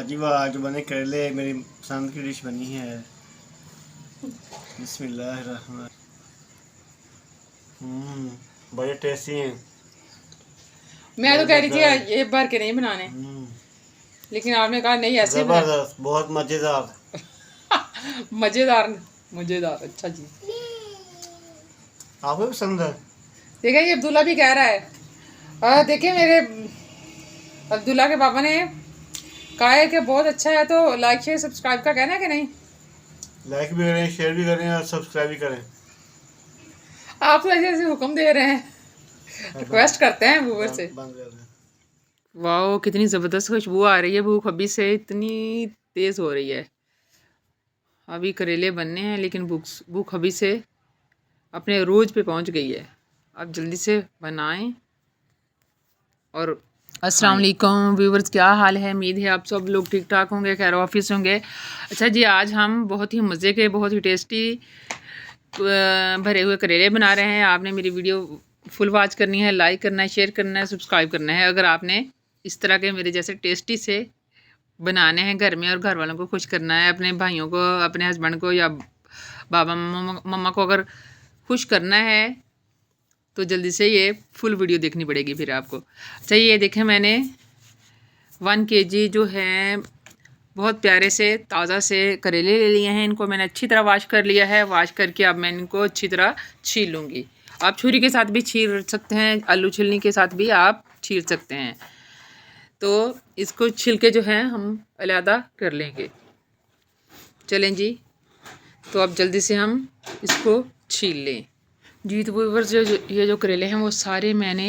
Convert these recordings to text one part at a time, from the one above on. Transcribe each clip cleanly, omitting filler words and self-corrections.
जी वाह, आज बने करेले मेरी पसंद की डिश बनी है। बिस्मिल्लाहिर्रहमान। बड़े टेस्टी हैं। मैं तो कह रही थी ये भर के नहीं बनाने, लेकिन आपने कहा नहीं ऐसे जबरदस्त, बहुत मजेदार। मजेदार मजेदार। अच्छा जी, आपको पसंद है? देखिए ये अब्दुल्ला भी कह रहा है। देखिए मेरे अब्दुल्ला के पापा ने कहा है कि बहुत अच्छा है, तो लाइक शेयर सब्सक्राइब का कहना है कि नहीं? लाइक भी करें, शेयर भी करें और सब्सक्राइब भी करें। आप तो ऐसे ऐसे हुक्म दे रहे हैं, रिक्वेस्ट करते हैं व्यूअर से। वाह, कितनी ज़बरदस्त खुशबू आ रही है भूख अभी से, इतनी तेज़ हो रही है। अभी करेले बनने हैं, लेकिन भूख अभी से अपने रोज पे पहुंच गई है। आप जल्दी से बनाएं। और अस्सलाम वालेकुम व्यूवर्स, क्या हाल है? उम्मीद है आप सब लोग ठीक ठाक होंगे, खैर ऑफिस होंगे। अच्छा जी, आज हम बहुत ही मज़े के, बहुत ही टेस्टी भरे हुए करेले बना रहे हैं। आपने मेरी वीडियो फुल वॉच करनी है, लाइक करना है, शेयर करना है, सब्सक्राइब करना है। अगर आपने इस तरह के मेरे जैसे टेस्टी से बनाने हैं घर में और घर वालों को खुश करना है, अपने भाइयों को, अपने हस्बैंड को या बाबा मम्मा को अगर खुश करना है, तो जल्दी से ये फुल वीडियो देखनी पड़ेगी फिर आपको। अच्छा, ये देखें, मैंने 1 kg जो है बहुत प्यारे से ताज़ा से करेले ले लिए हैं। इनको मैंने अच्छी तरह वॉश कर लिया है। वॉश करके अब मैं इनको अच्छी तरह छील लूँगी। आप छुरी के साथ भी छील सकते हैं, आलू छीलने के साथ भी आप छील सकते हैं। तो इसको छिलके जो हैं हम अलहदा कर लेंगे। चलें जी, तो अब जल्दी से हम इसको छील लें। जी तो व्यूअर्स, ये जो करेले हैं वो सारे मैंने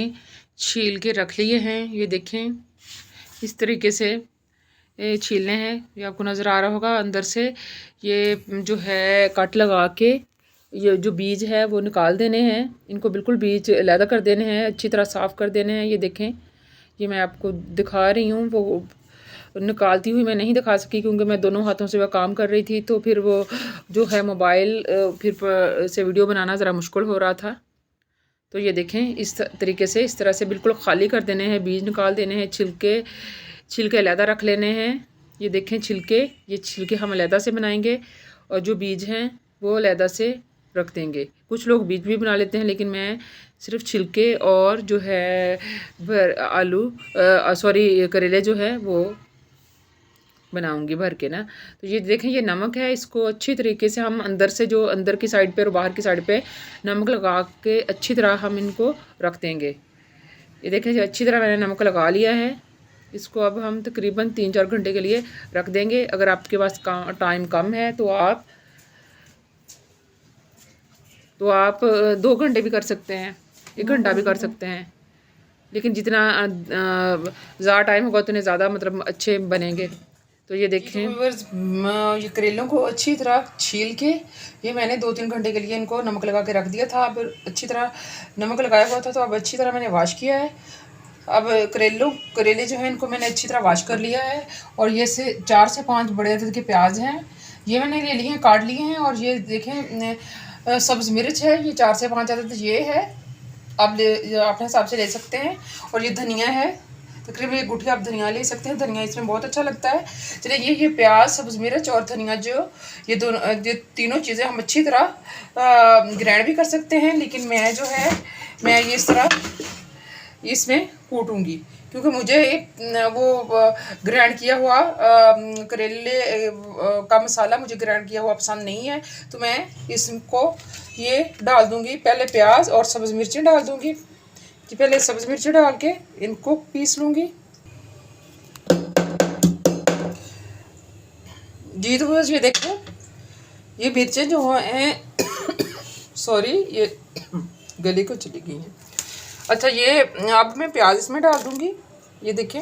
छील के रख लिए हैं। ये देखें, इस तरीके से छीलने हैं। ये आपको नज़र आ रहा होगा। अंदर से ये जो है कट लगा के ये जो बीज है वो निकाल देने हैं। इनको बिल्कुल बीज अलहदा कर देने हैं, अच्छी तरह साफ़ कर देने हैं। ये देखें, ये मैं आपको दिखा रही हूँ। वो निकालती हुई मैं नहीं दिखा सकी क्योंकि मैं दोनों हाथों से वह काम कर रही थी, तो फिर वो जो है मोबाइल फिर से वीडियो बनाना ज़रा मुश्किल हो रहा था। तो ये देखें, इस तरीके से, इस तरह से बिल्कुल ख़ाली कर देने हैं, बीज निकाल देने हैं, छिलके अलहदा रख लेने हैं। ये देखें ये छिलके हम अलहदा से बनाएंगे और जो बीज हैं वो अलहदा से रख देंगे। कुछ लोग बीज भी बना लेते हैं, लेकिन मैं सिर्फ छिलके और जो है करेले जो है वो बनाऊंगी भर के ना। तो ये देखें, ये नमक है। इसको अच्छी तरीके से हम अंदर से, जो अंदर की साइड पे और बाहर की साइड पे नमक लगा के अच्छी तरह हम इनको रख देंगे। ये देखें, अच्छी तरह मैंने नमक लगा लिया है। इसको अब हम तकरीबन 3-4 घंटे के लिए रख देंगे। अगर आपके पास टाइम कम है तो आप 2 घंटे भी कर सकते हैं, 1 घंटा भी कर सकते हैं। लेकिन जितना ज़्यादा टाइम होगा उतने ज़्यादा मतलब अच्छे बनेंगे। तो ये देखें, ये करेलों को अच्छी तरह छील के ये मैंने 2-3 घंटे के लिए इनको नमक लगा के रख दिया था। अब अच्छी तरह नमक लगाया हुआ था, तो अब अच्छी तरह मैंने वॉश किया है। अब करेले जो हैं इनको मैंने अच्छी तरह वॉश कर लिया है। और ये 4 से 5 बड़े अदद के प्याज हैं, ये मैंने ले लिए हैं, काट लिए हैं। और ये देखें, सब्ज़ मिर्च है, ये 4 से 5 अदद ये है। आप अपने हिसाब से ले सकते हैं। और ये धनिया है, तकरीबन एक गुठी आप धनिया ले सकते हैं। धनिया इसमें बहुत अच्छा लगता है। चलिए, ये प्याज, सब्ज़ मिर्च और धनिया, जो ये तीनों चीज़ें हम अच्छी तरह ग्राइंड भी कर सकते हैं, लेकिन मैं ये इस तरह इसमें कूटूंगी, क्योंकि मुझे वो ग्राइंड किया हुआ करेले का मसाला मुझे ग्राइंड किया हुआ पसंद नहीं है। तो मैं इसको ये डाल दूंगी, पहले प्याज और सब्ज़ मिर्ची डाल दूंगी जी। पहले सब्ज़ मिर्ची डाल के इनको पीस लूँगी जी। तो बस ये देखो, ये मिर्चें जो हैं सॉरी, ये गले को चली गई हैं। अच्छा, ये अब मैं प्याज इसमें डाल दूँगी। ये देखें,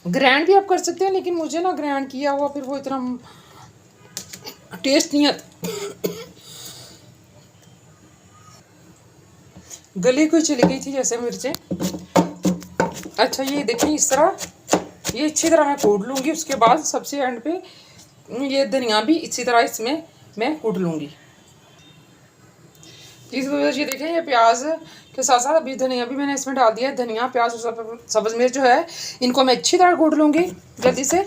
ग्राइंड भी आप कर सकते हैं, लेकिन मुझे ना ग्राइंड किया हुआ फिर वो इतना टेस्ट नहीं आता। गले को चली गई थी जैसे मिर्चें। अच्छा, ये देखें, इस तरह ये अच्छी तरह मैं कूट लूँगी। उसके बाद सबसे एंड पे ये धनिया भी इसी तरह इसमें मैं कूट लूँगी। इस वजह से देखें ये प्याज के साथ साथ अभी धनिया भी मैंने इसमें डाल दिया है। धनिया, प्याज और सब्ज़ मिर्च जो है इनको मैं अच्छी तरह कूट लूँगी जल्दी से।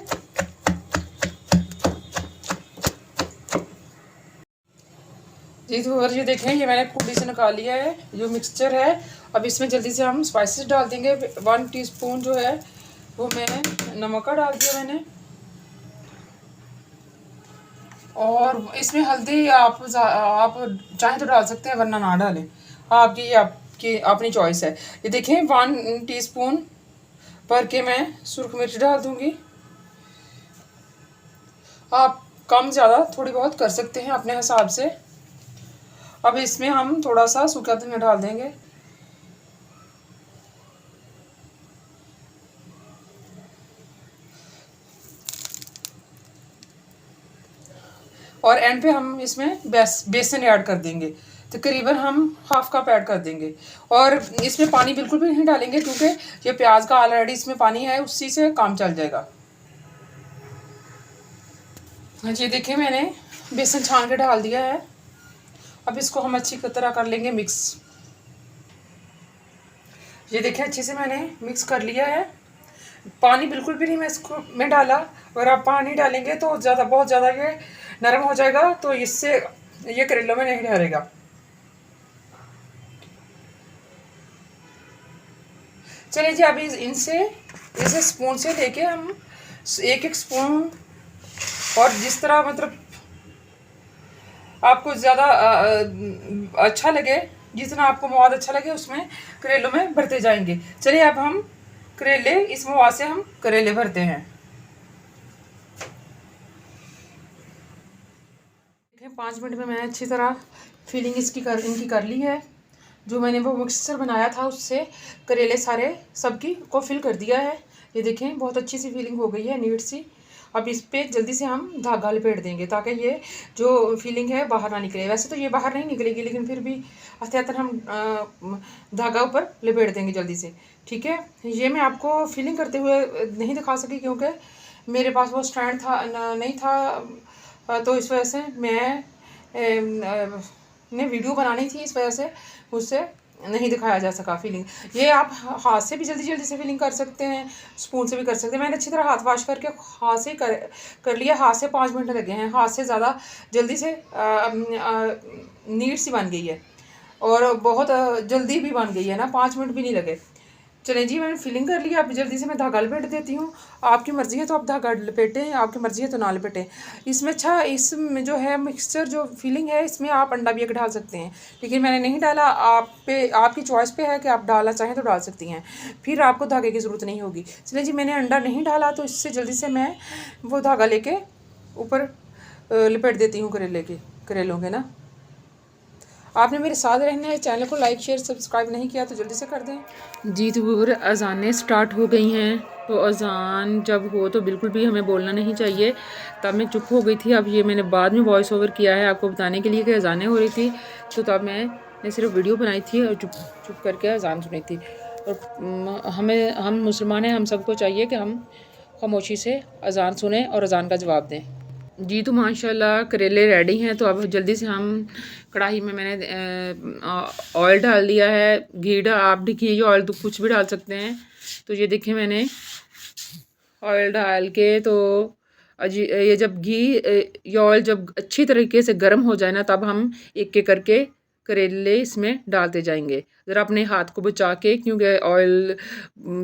जी तो ये देखें ये मैंने कुटी से निकाल लिया है जो मिक्सचर है। अब इसमें जल्दी से हम स्पाइसेस डाल देंगे। 1 टीस्पून जो है वो मैं नमक का डाल दिया मैंने, और इसमें हल्दी आप चाहें तो डाल सकते हैं वरना ना डालें, आपकी अपनी चॉइस है। ये देखें 1 टीस्पून भर के मैं सुरख मिर्च डाल दूंगी। आप कम ज़्यादा थोड़ी बहुत कर सकते हैं अपने हिसाब से। अब इसमें हम थोड़ा सा सूखा धनिया डाल देंगे। और एंड पे हम इसमें बेसन ऐड कर देंगे, तकरीबन हम हाफ कप ऐड कर देंगे। और इसमें पानी बिल्कुल भी नहीं डालेंगे क्योंकि ये प्याज का ऑलरेडी इसमें पानी है, उसी से काम चल जाएगा। ये देखिए मैंने बेसन छान के डाल दिया है। अब इसको हम अच्छी तरह कर लेंगे मिक्स। ये देखिए अच्छे से मैंने मिक्स कर लिया है। पानी बिल्कुल भी नहीं मैं इसको में डाला। अगर आप पानी डालेंगे तो बहुत ज़्यादा ये नरम हो जाएगा, तो इससे ये करेलों में नहीं ठहरेगा। चलिए जी अभी इनसे इसे स्पून से लेके हम एक स्पून, और जिस तरह मतलब आपको ज़्यादा अच्छा लगे, जितना आपको मवाद अच्छा लगे उसमें करेलों में भरते जाएंगे। चलिए अब हम करेले इस मवाद से हम करेले भरते हैं। 5 मिनट में मैंने अच्छी तरह फिलिंग इनकी कर ली है। जो मैंने वो मिक्सचर बनाया था उससे करेले सारे सबकी को फिल कर दिया है। ये देखें बहुत अच्छी सी फीलिंग हो गई है, नीट सी। अब इस पे जल्दी से हम धागा लपेट देंगे ताकि ये जो फीलिंग है बाहर ना निकले। वैसे तो ये बाहर नहीं निकलेगी, लेकिन फिर भी एहतियातन हम धागा ऊपर लपेट देंगे जल्दी से, ठीक है। ये मैं आपको फीलिंग करते हुए नहीं दिखा सकी क्योंकि मेरे पास वो स्टैंड था नहीं था, तो इस वजह से मैं ने वीडियो बनानी थी, इस वजह से मुझसे नहीं दिखाया जा सका फीलिंग। ये आप हाथ से भी जल्दी से फीलिंग कर सकते हैं, स्पून से भी कर सकते हैं। मैंने अच्छी तरह हाथ वॉश करके हाथ से कर लिया। हाथ से 5 मिनट लगे हैं। हाथ से ज़्यादा जल्दी से नीट सी बन गई है और बहुत जल्दी भी बन गई है ना, 5 मिनट भी नहीं लगे। चलें जी मैंने फिलिंग कर लिया। अब जल्दी से मैं धागा लपेट देती हूँ। आपकी मर्ज़ी है तो आप धागा लपेटें, आपकी मर्ज़ी है तो ना लपेटें। इसमें अच्छा इसमें जो है मिक्सचर जो फिलिंग है इसमें आप अंडा भी एक डाल सकते हैं, लेकिन मैंने नहीं डाला। आपकी चॉइस पे है कि आप डालना चाहें तो डाल सकती हैं, फिर आपको धागे की ज़रूरत नहीं होगी। चलें जी मैंने अंडा नहीं डाला तो इससे जल्दी से मैं वो धागा लेके ऊपर लपेट देती हूँ करेलों के ना। आपने मेरे साथ रहना है, चैनल को लाइक शेयर सब्सक्राइब नहीं किया तो जल्दी से कर दें। जी तो व्यूअर अज़ानें स्टार्ट हो गई हैं, तो अज़ान जब हो तो बिल्कुल भी हमें बोलना नहीं चाहिए। तब मैं चुप हो गई थी। अब ये मैंने बाद में वॉइस ओवर किया है आपको बताने के लिए कि अज़ानें हो रही थी, तो तब मैंने सिर्फ वीडियो बनाई थी और चुप करके अज़ान सुनी थी। और हम मुसलमान हैं, हम सबको चाहिए कि हम खामोशी से अज़ान सुने और अज़ान का जवाब दें। जी तो माशाल्लाह करेले रेडी हैं। तो अब जल्दी से हम कढ़ाई में मैंने ऑयल डाल दिया है। आप भी घी ऑयल तो कुछ भी डाल सकते हैं। तो ये देखें मैंने ऑयल डाल के तो ये जब ये ऑयल जब अच्छी तरीके से गर्म हो जाए ना, तब हम एक एक करके करेले इसमें डालते जाएंगे। ज़रा अपने हाथ को बचा के, क्योंकि ऑयल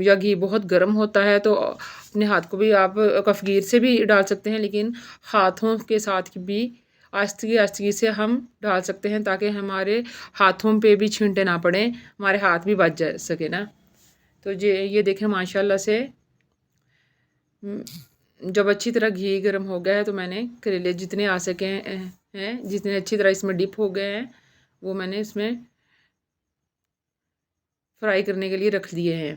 या घी बहुत गर्म होता है, तो अपने हाथ को भी आप कफगीर से भी डाल सकते हैं, लेकिन हाथों के साथ भी आस्ते आस्ते से हम डाल सकते हैं ताकि हमारे हाथों पे भी छींटे ना पड़े, हमारे हाथ भी बच जा सके ना। तो ये देखें माशाल्लाह से जब अच्छी तरह घी गर्म हो गया है तो मैंने करेले जितने आ सके हैं, जितने अच्छी तरह इसमें डिप हो गए हैं, वो मैंने इसमें फ्राई करने के लिए रख दिए हैं।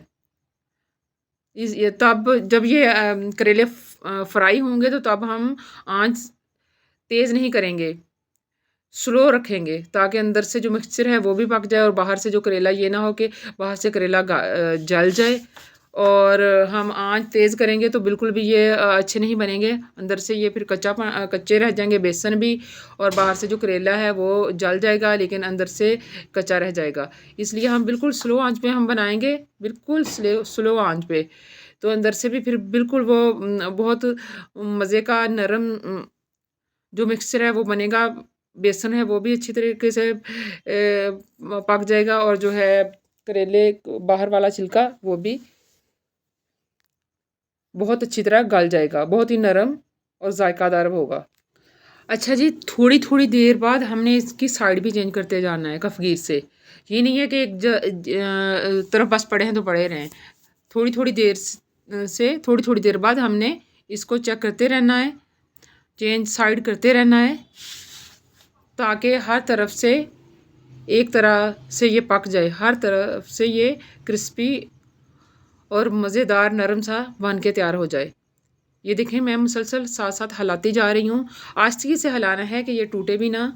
तब जब ये करेले फ्राई होंगे तो तब हम आंच तेज़ नहीं करेंगे, स्लो रखेंगे, ताकि अंदर से जो मिक्सचर है वो भी पक जाए और बाहर से जो करेला ये ना हो कि बाहर से करेला जल जाए और हम आंच तेज़ करेंगे तो बिल्कुल भी ये अच्छे नहीं बनेंगे, अंदर से ये फिर कच्चे रह जाएंगे बेसन भी, और बाहर से जो करेला है वो जल जाएगा लेकिन अंदर से कच्चा रह जाएगा। इसलिए हम बिल्कुल स्लो आंच पे हम बनाएंगे, बिल्कुल स्लो आंच पे, तो अंदर से भी फिर बिल्कुल वो बहुत मज़े का नरम जो मिक्सचर है वो बनेगा। बेसन है वो भी अच्छी तरीके से पक जाएगा, और जो है करेले बाहर वाला छिलका वो भी बहुत अच्छी तरह गल जाएगा, बहुत ही नरम और जायकादार होगा। अच्छा जी, थोड़ी थोड़ी देर बाद हमने इसकी साइड भी चेंज करते जाना है कफगीर से। ये नहीं है कि एक तरफ बस पड़े हैं तो पड़े रहें। थोड़ी थोड़ी देर से थोड़ी थोड़ी देर बाद हमने इसको चेक करते रहना है, चेंज साइड करते रहना है, ताकि हर तरफ से एक तरह से ये पक जाए, हर तरफ से ये क्रिस्पी और मज़ेदार नरम सा बन के तैयार हो जाए। ये देखें, मैं मुसलसल साथ साथ हिलाती जा रही हूँ, आस्ते से हिलाना है कि ये टूटे भी ना।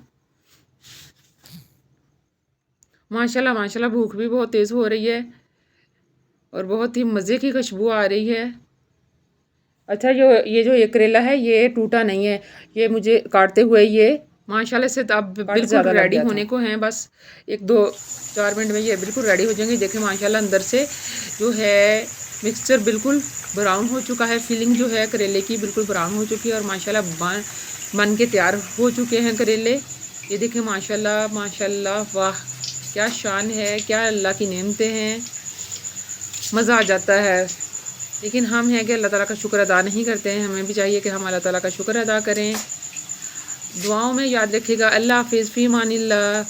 माशाल्लाह माशाल्लाह भूख भी बहुत तेज़ हो रही है और बहुत ही मज़े की खुशबू आ रही है। अच्छा, जो ये करेला है ये टूटा नहीं है, ये मुझे काटते हुए ये माशाल्लाह से अब बिल्कुल रेडी होने को हैं। बस 1-2-4 मिनट में ये बिल्कुल रेडी हो जाएंगे। देखें माशाल्लाह अंदर से जो है मिक्सचर बिल्कुल ब्राउन हो चुका है, फिलिंग जो है करेले की बिल्कुल ब्राउन हो चुकी है, और माशाल्लाह बन के तैयार हो चुके हैं करेले। ये देखें माशाल्लाह माशाल्लाह, वाह क्या शान है, क्या अल्लाह की नेमतें हैं, मज़ा आ जाता है। लेकिन हम हैं कि अल्लाह ताला का शुक्र अदा नहीं करते हैं, हमें भी चाहिए कि हम अल्लाह ताला का शुक्र अदा करें। दुआओं में याद रखिएगा। अल्लाह हाफिज़, फ़ी अमानिल्लाह।